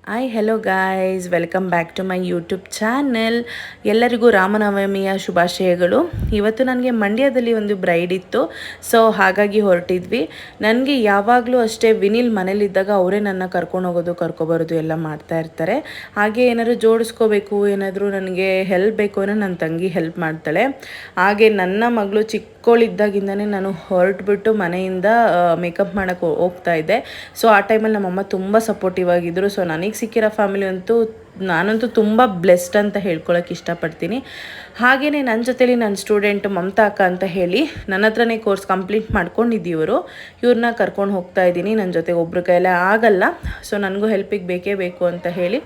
Hi hello guys, welcome back to my YouTube channel. ಎಲ್ಲರಿಗೂ ರಾಮನವಮಿಯ ಶುಭಾಶಯಗಳು. ಇವತ್ತು ನನಗೆ ಮಂಡ್ಯದಲ್ಲಿ ಒಂದು ಬ್ರೈಡ್ ಇತ್ತು, ಸೊ ಹಾಗಾಗಿ ಹೊರಟಿದ್ವಿ. ನನಗೆ ಯಾವಾಗಲೂ ಅಷ್ಟೇ ವಿನಿಲ್ ಮನೇಲಿದ್ದಾಗ ಅವರೇ ನನ್ನ ಕರ್ಕೊಂಡು ಹೋಗೋದು ಕರ್ಕೊಬರೋದು ಎಲ್ಲ ಮಾಡ್ತಾ ಇರ್ತಾರೆ. ಹಾಗೆ ಏನಾದರೂ ಜೋಡಿಸ್ಕೋಬೇಕು, ಏನಾದರೂ ನನಗೆ ಹೆಲ್ಪ್ ಬೇಕು ಅನ್ನೋ ನನ್ನ ತಂಗಿ ಹೆಲ್ಪ್ ಮಾಡ್ತಾಳೆ. ಹಾಗೆ ನನ್ನ ಮಗಳು ಚಿಕ್ಕವಳಿದ್ದಾಗಿಂದನೇ ನಾನು ಹೊರಟ್ಬಿಟ್ಟು ಮನೆಯಿಂದ ಮೇಕಪ್ ಮಾಡೋಕ್ಕೆ ಹೋಗ್ತಾ ಇದ್ದೆ. ಸೊ ಆ ಟೈಮಲ್ಲಿ ನಮ್ಮಮ್ಮ ತುಂಬ ಸಪೋರ್ಟಿವ್ ಆಗಿದ್ದರು. ಸೊ ನನಗೆ ಸಿಕ್ಕಿರೋ ಫ್ಯಾಮಿಲಿ ಅಂತೂ ನಾನಂತೂ ತುಂಬ ಬ್ಲೆಸ್ಡ್ ಅಂತ ಹೇಳ್ಕೊಳಕ್ಕೆ ಇಷ್ಟಪಡ್ತೀನಿ. ಹಾಗೆಯೇ ನನ್ನ ಜೊತೆಲಿ ನನ್ನ ಸ್ಟೂಡೆಂಟ್ ಮಮತಾ ಅಕ್ಕ ಅಂತ ಹೇಳಿ ನನ್ನ ಹತ್ರನೇ ಕೋರ್ಸ್ ಕಂಪ್ಲೀಟ್ ಮಾಡ್ಕೊಂಡಿದ್ದೀವರು. ಇವ್ರನ್ನ ಕರ್ಕೊಂಡು ಹೋಗ್ತಾ ಇದ್ದೀನಿ. ನನ್ನ ಜೊತೆ ಒಬ್ರ ಕೈಯಲ್ಲೇ ಆಗಲ್ಲ, ಸೊ ನನಗೂ ಹೆಲ್ಪಿಗೆ ಬೇಕೇ ಬೇಕು ಅಂತ ಹೇಳಿ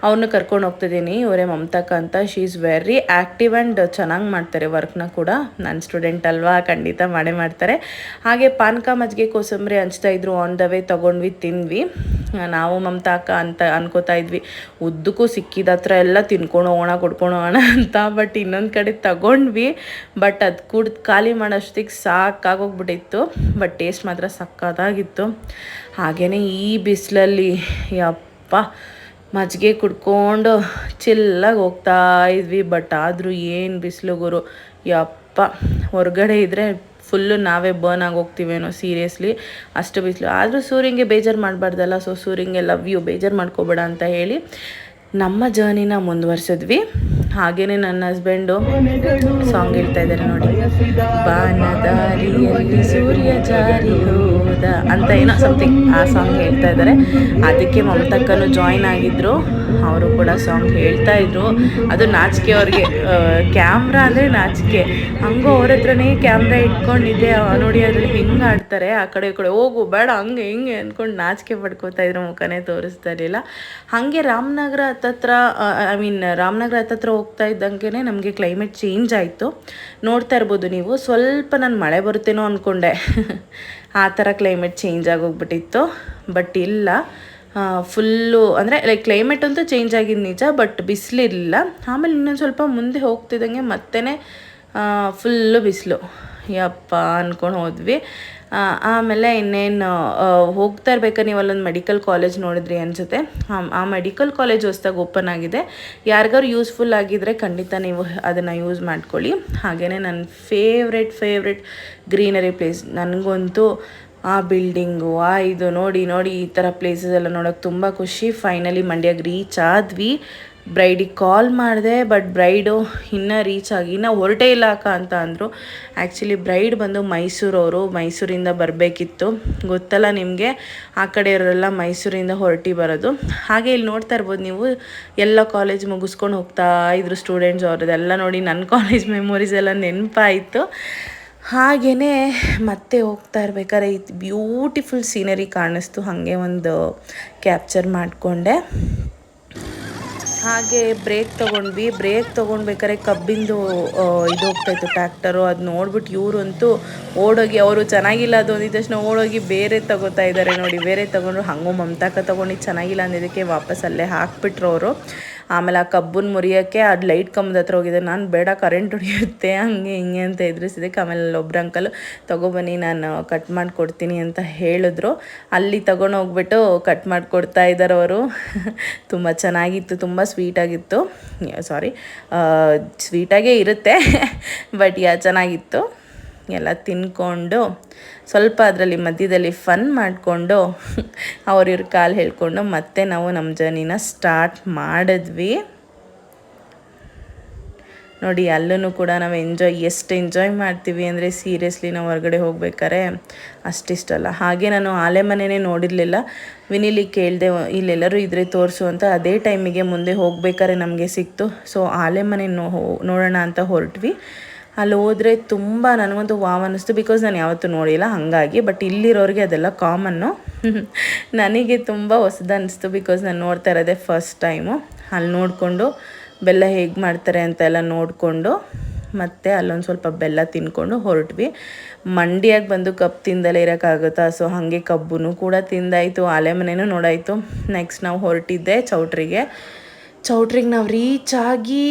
ಅವ್ರನ್ನ ಕರ್ಕೊಂಡು ಹೋಗ್ತಿದ್ದೀನಿ. ಇವರೇ ಮಮತಾ ಅಕ್ಕ ಅಂತ. She is very active and ಚೆನ್ನಾಗಿ ಮಾಡ್ತಾರೆ ವರ್ಕ್ನ ಕೂಡ. ನನ್ನ ಸ್ಟೂಡೆಂಟ್ ಅಲ್ವಾ, ಖಂಡಿತ ಮಾಡೇ ಮಾಡ್ತಾರೆ. ಹಾಗೆ ಪಾನಕ ಮಜ್ಜಿಗೆ ಕೋಸಂಬರಿ ಹಂಚ್ತಾಯಿದ್ರು. ಆನ್ ದ ವೇ ತೊಗೊಂಡ್ವಿ, ತಿಂದ್ವಿ. ನಾವು ಮಮತಾ ಅಕ್ಕ ಅಂತ ಅನ್ಕೋತಾ ಇದ್ವಿ ಉದ್ದಕ್ಕೂ ಸಿಕ್ಕಿದ ಹತ್ರ ಎಲ್ಲ ತಿನ್ಕೊಂಡು ಹೋಗೋಣ, ಕೊಡ್ಕೊಂಡು ಹೋಗೋಣ ಅಂತ. ಬಟ್ ಇನ್ನೊಂದು ಕಡೆ ತಗೊಂಡ್ವಿ, ಬಟ್ ಅದು ಕುಡ್ದು ಖಾಲಿ ಮಾಡೋಷ್ಟಕ್ಕೆ ಸಾಕಾಗೋಗ್ಬಿಟ್ಟಿತ್ತು. ಬಟ್ ಟೇಸ್ಟ್ ಮಾತ್ರ ಸಕ್ಕತ್ತಾಗಿತ್ತು. ಹಾಗೆಯೇ ಈ ಬಿಸಿಲಲ್ಲಿ ಯಪ್ಪ ಮಜ್ಜಿಗೆ ಕುಡ್ಕೊಂಡು ಚಿಲ್ಲಾಗಿ ಹೋಗ್ತಾ ಇದ್ವಿ. ಬಟ್ ಆದರೂ ಏನು ಬಿಸಿಲು ಗುರು, ಯಪ್ಪ ಹೊರಗಡೆ ಇದ್ದರೆ ಫುಲ್ಲು ನಾವೇ ಬರ್ನ್ ಆಗೋಗ್ತೀವೇನೋ ಸೀರಿಯಸ್ಲಿ, ಅಷ್ಟು ಬಿಸಿಲು. ಆದರೂ ಸೂರ್ಯಂಗೆ ಬೇಜಾರು ಮಾಡಬಾರ್ದಲ್ಲ. ಸೊ ಸೂರ್ಯಂಗೆ ಲವ್ ಯು, ಬೇಜಾರು ಮಾಡ್ಕೋಬೇಡ ಅಂತ ಹೇಳಿ ನಮ್ಮ ಜರ್ನಿನ ಮುಂದುವರ್ಸಿದ್ವಿ. ಹಾಗೆಯೇ ನನ್ನ ಹಸ್ಬೆಂಡು ಸಾಂಗ್ ಹೇಳ್ತಾ ಇದ್ದಾರೆ ನೋಡಿ, ಬಾನದಾರಿಯಲ್ಲಿ ಸೂರ್ಯ ಜಾರಿ ಹೋದ ಅಂತ ಏನೋ ಸಮಥಿಂಗ್ ಆ ಸಾಂಗ್ ಹೇಳ್ತಾ ಇದ್ದಾರೆ. ಅದಕ್ಕೆ ಮಮತಕ್ಕನು ಜಾಯ್ನ್ ಆಗಿದ್ದರು. ಅವರು ಕೂಡ ಸಾಂಗ್ ಹೇಳ್ತಾ ಇದ್ರು. ಅದು ನಾಚಿಕೆ ಅವ್ರಿಗೆ, ಕ್ಯಾಮ್ರಾ ಅಂದರೆ ನಾಚಿಕೆ. ಹಂಗೂ ಅವ್ರ ಹತ್ರನೇ ಕ್ಯಾಮ್ರಾ ಇಟ್ಕೊಂಡಿದ್ದೆ ನೋಡಿ, ಅದ್ರಲ್ಲಿ ಹೆಂಗೆ ಆಡ್ತಾರೆ, ಆ ಕಡೆ ಈ ಕಡೆ ಹೋಗು ಬೇಡ ಹಂಗೆ ಹಿಂಗೆ ಅಂದ್ಕೊಂಡು ನಾಚಿಕೆ ಪಡ್ಕೋತಾ ಇದ್ರು, ಮುಖನೇ ತೋರಿಸ್ತಾ ಇರಲಿಲ್ಲ. ಹಾಗೆ ರಾಮನಗರ ಹತ್ತತ್ರ ಹೋಗ್ತಾ ಇದ್ದಂಗೆ ನಮಗೆ ಕ್ಲೈಮೇಟ್ ಚೇಂಜ್ ಆಯಿತು. ನೋಡ್ತಾ ಇರ್ಬೋದು ನೀವು. ಸ್ವಲ್ಪ ನಾನು ಮಳೆ ಬರುತ್ತೇನೋ ಅಂದ್ಕೊಂಡೆ, ಆ ಥರ ಕ್ಲೈಮೇಟ್ ಚೇಂಜ್ ಆಗೋಗ್ಬಿಟ್ಟಿತ್ತು. ಬಟ್ ಇಲ್ಲ, ಫುಲ್ಲು ಅಂದರೆ ಲೈಕ್ ಕ್ಲೈಮೇಟ್ ಅಂತೂ ಚೇಂಜ್ ಆಗಿದ್ದು ನಿಜ, ಬಟ್ ಬಿಸಿಲಿರಲಿಲ್ಲ. ಆಮೇಲೆ ಇನ್ನೊಂದು ಸ್ವಲ್ಪ ಮುಂದೆ ಹೋಗ್ತಿದ್ದಂಗೆ ಮತ್ತೆ ಫುಲ್ಲು ಬಿಸಿಲು. ಯಪ್ಪ ಅಂದ್ಕೊಂಡು ಹೋದ್ವಿ. ಆಮೇಲೆ ಇನ್ನೇನು ಹೋಗ್ತಾ ಇರ್ಬೇಕಾದ್ರೆ ನೀವು ಅಲ್ಲೊಂದು ಮೆಡಿಕಲ್ ಕಾಲೇಜ್ ನೋಡಿದ್ರಿ ಅನಿಸುತ್ತೆ. ಆ ಮೆಡಿಕಲ್ ಕಾಲೇಜ್ ಹೊಸ್ದಾಗಿ ಓಪನ್ ಆಗಿದೆ. ಯಾರಿಗಾರು ಯೂಸ್ಫುಲ್ ಆಗಿದ್ದರೆ ಖಂಡಿತ ನೀವು ಅದನ್ನು ಯೂಸ್ ಮಾಡ್ಕೊಳ್ಳಿ. ಹಾಗೆಯೇ ನನ್ನ ಫೇವ್ರೆಟ್ ಗ್ರೀನರಿ ಪ್ಲೇಸ್ ನನಗಂತೂ ಆ ಬಿಲ್ಡಿಂಗು, ಇದು ನೋಡಿ ಈ ಥರ ಪ್ಲೇಸಸ್ ಎಲ್ಲ ನೋಡೋಕ್ಕೆ ತುಂಬ ಖುಷಿ. ಫೈನಲಿ ಮಂಡ್ಯಗೆ ರೀಚ್ ಆದ್ವಿ. ಬ್ರೈಡಿಗೆ ಕಾಲ್ ಮಾಡಿದೆ, ಬಟ್ ಬ್ರೈಡು ಇನ್ನೂ ರೀಚ್ ಆಗಿ ಇನ್ನೂ ಹೊರಟೇ ಇಲ್ಲ ಅಕ್ಕ ಅಂತ ಅಂದರು. ಆ್ಯಕ್ಚುಲಿ ಬ್ರೈಡ್ ಬಂದು ಮೈಸೂರವರು, ಮೈಸೂರಿಂದ ಬರಬೇಕಿತ್ತು. ಗೊತ್ತಲ್ಲ ನಿಮಗೆ, ಆ ಕಡೆಯವರೆಲ್ಲ ಮೈಸೂರಿಂದ ಹೊರಟಿ ಬರೋದು. ಹಾಗೆ ಇಲ್ಲಿ ನೋಡ್ತಾ ಇರ್ಬೋದು ನೀವು, ಎಲ್ಲ ಕಾಲೇಜ್ ಮುಗಿಸ್ಕೊಂಡು ಹೋಗ್ತಾ ಇದ್ರು ಸ್ಟೂಡೆಂಟ್ಸ್ ಅವ್ರದ್ದೆಲ್ಲ ನೋಡಿ ನನ್ನ ಕಾಲೇಜ್ ಮೆಮೊರೀಸ್ ಎಲ್ಲ ನೆನಪಾಯಿತು. ಹಾಗೆಯೇ ಮತ್ತೆ ಹೋಗ್ತಾ ಇರ್ಬೇಕಾದ್ರೆ ಇದು ಬ್ಯೂಟಿಫುಲ್ ಸೀನರಿ ಕಾಣಿಸ್ತು. ಹಾಗೆ ಒಂದು ಕ್ಯಾಪ್ಚರ್ ಮಾಡಿಕೊಂಡೆ. ಹಾಗೆ ಬ್ರೇಕ್ ತೊಗೊಂಡ್ಬೇಕಾದ್ರೆ ಕಬ್ಬಿಂದು ಇದು ಹೋಗ್ತಾಯಿತ್ತು ಟ್ರ್ಯಾಕ್ಟರು. ಅದು ನೋಡ್ಬಿಟ್ಟು ಇವರಂತೂ ಓಡೋಗಿ, ಅವರು ಚೆನ್ನಾಗಿಲ್ಲ ಅದು ಅಂದಿದ ತಕ್ಷಣ ಓಡೋಗಿ ಬೇರೆ ತಗೋತಾ ಇದ್ದಾರೆ ನೋಡಿ. ಬೇರೆ ತೊಗೊಂಡ್ರು. ಹಂಗೂ ಮಮತಾಕ ತೊಗೊಂಡು ಚೆನ್ನಾಗಿಲ್ಲ ಅಂದಿದ್ದಕ್ಕೆ ವಾಪಸ್ ಅಲ್ಲೇ ಹಾಕ್ಬಿಟ್ರು ಅವರು. ಆಮೇಲೆ ಆ ಕಬ್ಬನ್ನು ಮುರಿಯೋಕ್ಕೆ ಅದು ಲೈಟ್ ಕಂಬದ ಹತ್ರ ಹೋಗಿದೆ. ನಾನು ಬೇಡ ಕರೆಂಟ್ ಹೊಡೆಯುತ್ತೆ ಹಂಗೆ ಹಿಂಗೆ ಅಂತ ಎದುರಿಸಿದ್ದಕ್ಕೆ ಆಮೇಲೆ ಒಬ್ಬರು ಅಂಕಲ್ ತೊಗೊಬನ್ನಿ ನಾನು ಕಟ್ ಮಾಡಿಕೊಡ್ತೀನಿ ಅಂತ ಹೇಳಿದ್ರು. ಅಲ್ಲಿ ತೊಗೊಂಡೋಗ್ಬಿಟ್ಟು ಕಟ್ ಮಾಡಿಕೊಡ್ತಾ ಇದ್ದಾರೆ ಅವರು. ತುಂಬ ಚೆನ್ನಾಗಿತ್ತು, ತುಂಬ ಸ್ವೀಟಾಗಿತ್ತು. ಸ್ವೀಟಾಗೇ ಇರುತ್ತೆ ಬಟ್ ಚೆನ್ನಾಗಿತ್ತು. ಎಲ್ಲ ತಿನ್ಕೊಂಡು ಸ್ವಲ್ಪ ಅದರಲ್ಲಿ ಮಧ್ಯದಲ್ಲಿ ಫನ್ ಮಾಡಿಕೊಂಡು ಅವ್ರ ಕಾಲು ಹೇಳ್ಕೊಂಡು ಮತ್ತೆ ನಾವು ನಮ್ಮ ಜರ್ನಿನ ಸ್ಟಾರ್ಟ್ ಮಾಡಿದ್ವಿ. ನೋಡಿ ಅಲ್ಲೂ ಕೂಡ ನಾವು ಎಷ್ಟು ಎಂಜಾಯ್ ಮಾಡ್ತೀವಿ ಅಂದರೆ ಸೀರಿಯಸ್ಲಿ ನಾವು ಹೊರಗಡೆ ಹೋಗ್ಬೇಕಾರೆ ಅಷ್ಟಿಷ್ಟಲ್ಲ. ಹಾಗೆ ನಾನು ಆಲೆಮನೆಯೇ ನೋಡಿರಲಿಲ್ಲ. ವಿನಿಲಿಗೆ ಕೇಳಿದೆ ಇಲ್ಲೆಲ್ಲರೂ ಇದ್ರೆ ತೋರಿಸು ಅಂತ. ಅದೇ ಟೈಮಿಗೆ ಮುಂದೆ ಹೋಗ್ಬೇಕಾದ್ರೆ ನಮಗೆ ಸಿಕ್ತು. ಸೊ ಆಲೆಮನೆ ನೋಡೋಣ ಅಂತ ಹೊರಟ್ವಿ. ಅಲ್ಲಿ ಹೋದರೆ ತುಂಬ ನನಗಂತೂ ವಾವ್ ಅನ್ನಿಸ್ತು, ಬಿಕಾಸ್ ನಾನು ಯಾವತ್ತೂ ನೋಡಿಲ್ಲ ಹಾಗಾಗಿ. ಬಟ್ ಇಲ್ಲಿರೋರಿಗೆ ಅದೆಲ್ಲ ಕಾಮನ್ನು. ನನಗೆ ತುಂಬ ಹೊಸದು ಅನ್ನಿಸ್ತು, ಬಿಕಾಸ್ ನಾನು ನೋಡ್ತಾ ಇರೋದೇ ಫಸ್ಟ್ ಟೈಮು. ಅಲ್ಲಿ ನೋಡಿಕೊಂಡು ಬೆಲ್ಲ ಹೇಗೆ ಮಾಡ್ತಾರೆ ಅಂತೆಲ್ಲ ನೋಡಿಕೊಂಡು ಮತ್ತು ಅಲ್ಲೊಂದು ಸ್ವಲ್ಪ ಬೆಲ್ಲ ತಿಂದ್ಕೊಂಡು ಹೊರಟ್ವಿ. ಮಂಡ್ಯಾಗ ಬಂದು ಕಬ್ಬು ತಿಂದಲೇ ಇರೋಕ್ಕಾಗುತ್ತಾ? ಸೊ ಹಾಗೆ ಕಬ್ಬು ಕೂಡ ತಿಂದಾಯಿತು, ಆಲೆಮನೆಯೂ ನೋಡಾಯಿತು. ನೆಕ್ಸ್ಟ್ ನಾವು ಹೊರಟಿದ್ದೆ ಚೌಟ್ರಿಗೆ ನಾವು ರೀಚ್ ಆಗಿ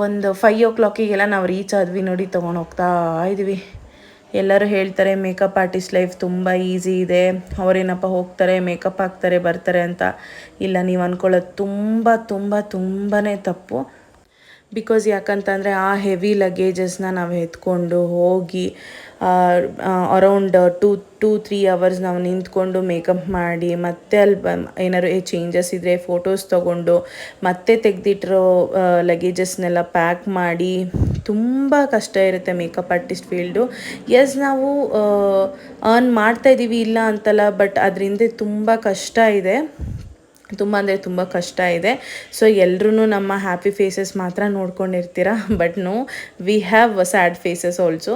ಒಂದು 5 o'clock ನಾವು ರೀಚ್ ಆದ್ವಿ ನೋಡಿ. ತೊಗೊಂಡು ಹೋಗ್ತಾ ಇದ್ವಿ. ಎಲ್ಲರೂ ಹೇಳ್ತಾರೆ ಮೇಕಪ್ ಆರ್ಟಿಸ್ಟ್ ಲೈಫ್ ತುಂಬ ಈಸಿ ಇದೆ, ಅವರೇನಪ್ಪ ಹೋಗ್ತಾರೆ ಮೇಕಪ್ ಹಾಕ್ತಾರೆ ಬರ್ತಾರೆ ಅಂತ. ಇಲ್ಲ, ನೀವು ಅಂದ್ಕೊಳ್ಳೋದು ತುಂಬ ತುಂಬ ತುಂಬಾ ತಪ್ಪು. ಬಿಕಾಸ್ ಯಾಕಂತಂದರೆ ಆ ಹೆವಿ ಲಗೇಜಸ್ನ ನಾವು ಎತ್ಕೊಂಡು ಹೋಗಿ ಅರೌಂಡ್ 2-3 ಅವರ್ಸ್ ನಾವು ನಿಂತ್ಕೊಂಡು ಮೇಕಪ್ ಮಾಡಿ ಮತ್ತೆ ಅಲ್ಲಿ ಏನಾದ್ರು ಚೇಂಜಸ್ ಇದ್ದರೆ ಫೋಟೋಸ್ ತೊಗೊಂಡು ಮತ್ತೆ ತೆಗೆದಿಟ್ಟಿರೋ ಲಗೇಜಸ್ನೆಲ್ಲ ಪ್ಯಾಕ್ ಮಾಡಿ ತುಂಬ ಕಷ್ಟ ಇರುತ್ತೆ ಮೇಕಪ್ ಆರ್ಟಿಸ್ಟ್ ಫೀಲ್ಡು. ಎಸ್, ನಾವು ಅರ್ನ್ ಮಾಡ್ತಾಯಿದ್ದೀವಿ ಇಲ್ಲ ಅಂತಲ್ಲ, ಬಟ್ ಅದರಿಂದ ತುಂಬ ಕಷ್ಟ ಇದೆ, ತುಂಬ ಅಂದರೆ ತುಂಬ ಕಷ್ಟ ಇದೆ. ಸೊ ಎಲ್ಲರೂ ನಮ್ಮ ಹ್ಯಾಪಿ ಫೇಸಸ್ ಮಾತ್ರ ನೋಡ್ಕೊಂಡಿರ್ತೀರ, but no, we have sad faces also.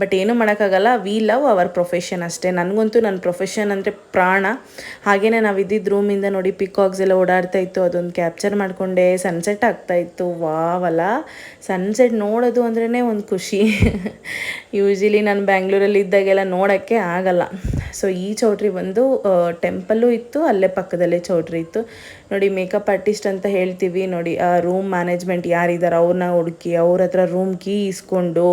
But ಏನೂ ಮಾಡೋಕ್ಕಾಗಲ್ಲ, ವಿ ಲವ್ ಅವರ್ ಪ್ರೊಫೆಷನ್ ಅಷ್ಟೇ. ನನಗಂತೂ ನನ್ನ ಪ್ರೊಫೆಷನ್ ಅಂದರೆ ಪ್ರಾಣ. ಹಾಗೆಯೇ ನಾವು ಇದ್ದಿದ್ದ ರೂಮಿಂದ ನೋಡಿ ಪಿಕಾಕ್ಸ್ ಎಲ್ಲ ಓಡಾಡ್ತಾ ಇತ್ತು, ಅದೊಂದು ಕ್ಯಾಪ್ಚರ್ ಮಾಡಿಕೊಂಡೆ. ಸನ್ಸೆಟ್ ಆಗ್ತಾಯಿತ್ತು, ವಾವಲ್ಲ, ಸನ್ಸೆಟ್ ನೋಡೋದು ಅಂದ್ರೇ ಒಂದು ಖುಷಿ. ಯೂಶ್ವಲಿ ನಾನು ಬ್ಯಾಂಗ್ಳೂರಲ್ಲಿ ಇದ್ದಾಗೆಲ್ಲ ನೋಡೋಕ್ಕೆ ಆಗಲ್ಲ. ಸೊ ಈ ಚೌಟ್ರಿ ಬಂದು ಟೆಂಪಲ್ಲು ಇತ್ತು, ಅಲ್ಲೇ ಪಕ್ಕದಲ್ಲೇ ಚೌಟ್ರಿ ಇತ್ತು. ನೋಡಿ, ಮೇಕಪ್ ಆರ್ಟಿಸ್ಟ್ ಅಂತ ಹೇಳ್ತೀವಿ ನೋಡಿ, ಆ ರೂಮ್ ಮ್ಯಾನೇಜ್ಮೆಂಟ್ ಯಾರಿದ್ದಾರೆ ಅವ್ರನ್ನ ಹುಡುಕಿ ಅವ್ರ ಹತ್ರ ರೂಮ್ ಕೀ ಇಸ್ಕೊಂಡು,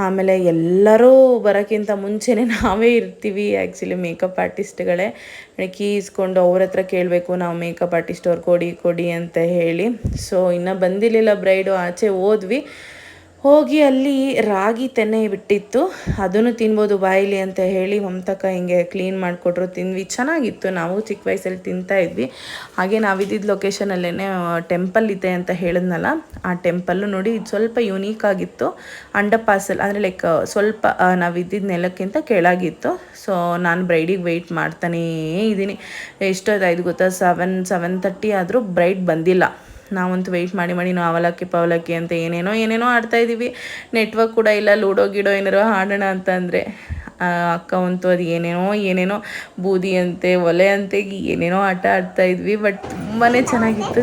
ಆಮೇಲೆ ಎಲ್ಲರೂ ಬರೋಕ್ಕಿಂತ ಮುಂಚೆನೇ ನಾವೇ ಇರ್ತೀವಿ ಆ್ಯಕ್ಚುಲಿ ಮೇಕಪ್ ಆರ್ಟಿಸ್ಟ್ಗಳೇ. ಕೀ ಇಸ್ಕೊಂಡು ಅವ್ರ ಹತ್ರ ಕೇಳಬೇಕು, ನಾವು ಮೇಕಪ್ ಆರ್ಟಿಸ್ಟ್ ಅವ್ರು ಕೊಡಿ ಅಂತ ಹೇಳಿ. ಸೊ ಇನ್ನೂ ಬಂದಿರಲಿಲ್ಲ ಬ್ರೈಡು, ಆಚೆ ಹೋದ್ವಿ. ಹೋಗಿ ಅಲ್ಲಿ ರಾಗಿ ತೆನೆ ಬಿಟ್ಟಿತ್ತು, ಅದನ್ನು ತಿನ್ಬೋದು ಬಾಯಿಲಿ ಅಂತ ಹೇಳಿ ಮಮತಕ್ಕ ಹಿಂಗೆ ಕ್ಲೀನ್ ಮಾಡಿಕೊಟ್ರು, ತಿಂದ್ವಿ. ಚೆನ್ನಾಗಿತ್ತು, ನಾವು ಚಿಕ್ಕ ವಯಸ್ಸಲ್ಲಿ ತಿಂತಾಯಿದ್ವಿ. ಹಾಗೆ ನಾವಿದ್ದಿದ್ದ ಲೊಕೇಶನಲ್ಲೇ ಟೆಂಪಲ್ ಇದೆ ಅಂತ ಹೇಳಿದ್ನಲ್ಲ, ಆ ಟೆಂಪಲ್ಲು ನೋಡಿ ಇದು ಸ್ವಲ್ಪ ಯುನೀಕ್ ಆಗಿತ್ತು. ಅಂಡರ್ಪಾಸಲ್ಲಿ ಅಂದರೆ ಲೈಕ್ ಸ್ವಲ್ಪ ನಾವಿದ್ದಿದ್ದ ನೆಲಕ್ಕಿಂತ ಕೆಳಗಿತ್ತು. ಸೊ ನಾನು ಬ್ರೈಡಿಗೆ ವೆಯ್ಟ್ ಮಾಡ್ತಾನೇ ಇದ್ದೀನಿ. ಎಷ್ಟೊತ್ತಾಯ್ತು ಗೊತ್ತಾ, 7:30 ಆದರೂ ಬ್ರೈಡ್ ಬಂದಿಲ್ಲ. ನಾವಂತೂ ವೆಯ್ಟ್ ಮಾಡಿ ನಾವು ಅವಲಕ್ಕಿ ಅಂತ ಏನೇನೋ ಆಡ್ತಾಯಿದ್ದೀವಿ. ನೆಟ್ವರ್ಕ್ ಕೂಡ ಇಲ್ಲ. ಲೂಡೋ ಗಿಡೋ ಏನಾರೋ ಆಡೋಣ ಅಂತಂದರೆ ಅಕ್ಕ ಅಂತೂ ಅದು ಏನೇನೋ ಬೂದಿ ಅಂತೆ ಒಲೆ ಅಂತೆ ಏನೇನೋ ಆಟ ಆಡ್ತಾಯಿದ್ವಿ. ಬಟ್ ತುಂಬಾ ಚೆನ್ನಾಗಿತ್ತು.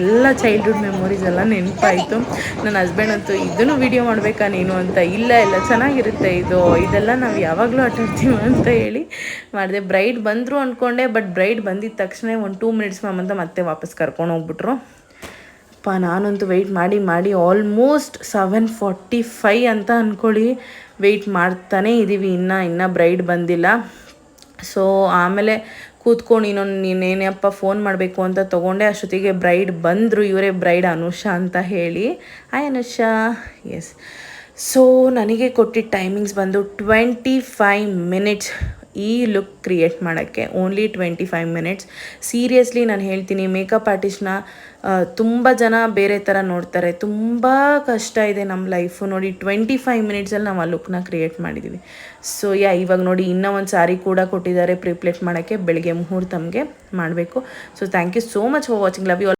ಎಲ್ಲ ಚೈಲ್ಡ್ಹುಡ್ ಮೆಮೊರೀಸ್ ಎಲ್ಲ ನೆನಪಾಯಿತು. ನನ್ನ ಹಸ್ಬೆಂಡ್ ಅಂತೂ ಇದನ್ನು ವೀಡಿಯೋ ಮಾಡಬೇಕಾ ನೀನು ಅಂತ, ಇಲ್ಲ ಚೆನ್ನಾಗಿರುತ್ತೆ ಇದೆಲ್ಲ ನಾವು ಯಾವಾಗಲೂ ಆಟ ಆಡ್ತೀವಿ ಅಂತ ಹೇಳಿ ಮಾಡಿದೆ. ಬ್ರೈಡ್ ಬಂದರು ಅಂದ್ಕೊಂಡೆ, ಬಟ್ ಬ್ರೈಡ್ ಬಂದಿದ್ದ ತಕ್ಷಣ ಒಂದು 2 ಮಿನಿಟ್ಸ್ ಅಂತ ಮತ್ತೆ ವಾಪಸ್ ಕರ್ಕೊಂಡು ಹೋಗ್ಬಿಟ್ರು. ನಾನಂತೂ ವೆಯ್ಟ್ ಮಾಡಿ ಆಲ್ಮೋಸ್ಟ್ 7:45 ಅಂತ ಅಂದ್ಕೊಳ್ಳಿ, ವೆಯ್ಟ್ ಮಾಡ್ತಾನೇ ಇದ್ದೀವಿ. ಇನ್ನೂ ಬ್ರೈಡ್ ಬಂದಿಲ್ಲ. ಸೊ ಆಮೇಲೆ ಕೂತ್ಕೊಂಡು ನೀನೇನಪ್ಪ ಫೋನ್ ಮಾಡಬೇಕು ಅಂತ ತೊಗೊಂಡೆ. ಅಷ್ಟೊತ್ತಿಗೆ ಬ್ರೈಡ್ ಬಂದರು. ಇವರೇ ಬ್ರೈಡ್ ಅನುಷಾ ಅಂತ ಹೇಳಿ. ಹಾಯ್ ಅನುಷಾ. ಎಸ್. ಸೊ ನನಗೆ ಕೊಟ್ಟಿದ್ದ ಟೈಮಿಂಗ್ಸ್ ಬಂದು 25 ಮಿನಿಟ್ಸ್ ಈ ಲುಕ್ ಕ್ರಿಯೇಟ್ ಮಾಡೋಕ್ಕೆ. Only 25 minutes. ಸೀರಿಯಸ್ಲಿ ನಾನು ಹೇಳ್ತೀನಿ, ಮೇಕಪ್ ಆರ್ಟಿಸ್ಟ್ನ ತುಂಬ ಜನ ಬೇರೆ ಥರ ನೋಡ್ತಾರೆ. ತುಂಬ ಕಷ್ಟ ಇದೆ ನಮ್ಮ ಲೈಫು. ನೋಡಿ, 25 ಮಿನಿಟ್ಸಲ್ಲಿ ನಾವು ಆ ಲುಕ್ನ ಕ್ರಿಯೇಟ್ ಮಾಡಿದ್ದೀವಿ. ಸೊ ಇವಾಗ ನೋಡಿ ಇನ್ನೂ ಒಂದು ಸಾರಿ ಕೂಡ ಕೊಟ್ಟಿದ್ದಾರೆ ಪ್ರಿಪ್ಲೇಟ್ ಮಾಡೋಕ್ಕೆ. ಬೆಳಗ್ಗೆ ಮುಹೂರ್ತಮ್ಗೆ ಮಾಡಬೇಕು. So thank you so much for watching. Love you all.